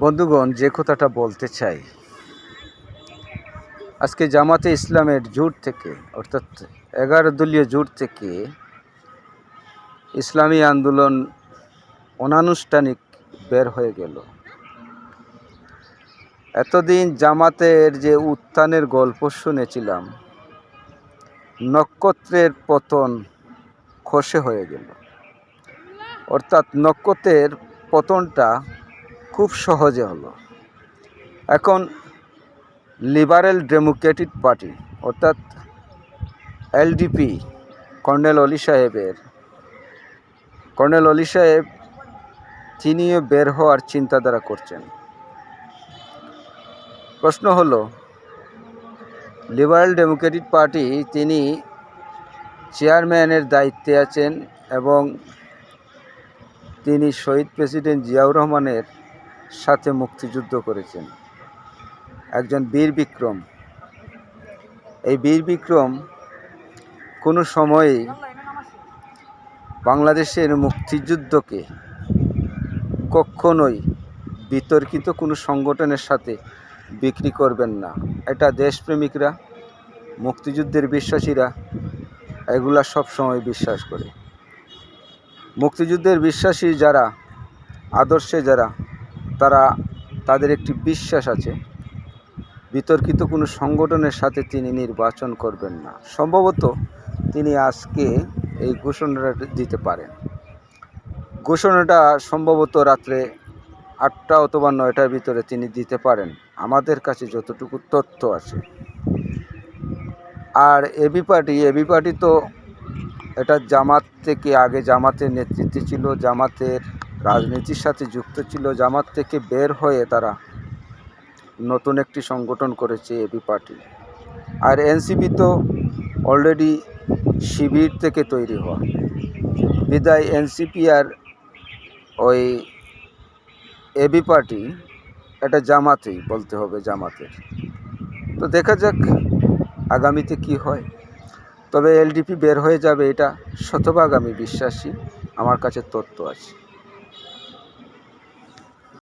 বন্ধুগণ, যে কথাটা বলতে চাই, আজকে জামাতে ইসলামের জোট থেকে অর্থাৎ 11 দলীয় জোট থেকে ইসলামী আন্দোলন অনানুষ্ঠানিক বের হয়ে গেল। এতদিন জামাতের যে উত্থানের গল্প শুনেছিলাম, নক্ষত্রের পতন খসে হয়ে গেল। অর্থাৎ নক্ষত্রের পতনটা খুব সহজে হলো। এখন লিবারেল ডেমোক্রেটিক পার্টি অর্থাৎ এলডিপি কর্নেল অলি সাহেব তিনিও বের হওয়ার চিন্তাধারা করছেন। প্রশ্ন হলো, লিবারেল ডেমোক্রেটিক পার্টি তিনি চেয়ারম্যানের দায়িত্বে আছেন এবং তিনি শহীদ প্রেসিডেন্ট জিয়াউর রহমানের সাথে মুক্তিযুদ্ধ করেছেন, একজন বীর বিক্রম। এই বীর বিক্রম কোনো সময়েই বাংলাদেশের মুক্তিযুদ্ধকে কখনোই বিতর্কিত কোনো সংগঠনের সাথে বিক্রি করবেন না। এটা দেশপ্রেমিকরা, মুক্তিযুদ্ধের বিশ্বাসীরা এগুলা সবসময় বিশ্বাস করে। মুক্তিযুদ্ধের বিশ্বাসী যারা, আদর্শে যারা, তাদের একটি বিশ্বাস আছে, বিতর্কিত কোনো সংগঠনের সাথে তিনি নির্বাচন করবেন না। সম্ভবত তিনি আজকে এই ঘোষণাটা দিতে পারেন। ঘোষণাটা সম্ভবত রাত্রে 8টা অথবা 9টার ভিতরে তিনি দিতে পারেন, আমাদের কাছে যতটুকু তথ্য আছে। আর এবি পার্টি তো এটা জামাত থেকে, আগে জামাতের নেতৃত্বে ছিল, জামাতের রাজনীতির সাথে যুক্ত ছিল। জামাত থেকে বের হয়ে তারা নতুন একটি সংগঠন করেছে এবি পার্টি। আর এনসিপি তো অলরেডি শিবির থেকে তৈরি হওয়া, বিদায় এনসিপি আর ওই এবি পার্টি এটা জামাতেই বলতে হবে, জামাতের। তো দেখা যাক আগামীতে কি হয়। তবে এলডিপি বের হয়ে যাবে এটা শতভাগ আমি বিশ্বাসী, আমার কাছে তথ্য আছে।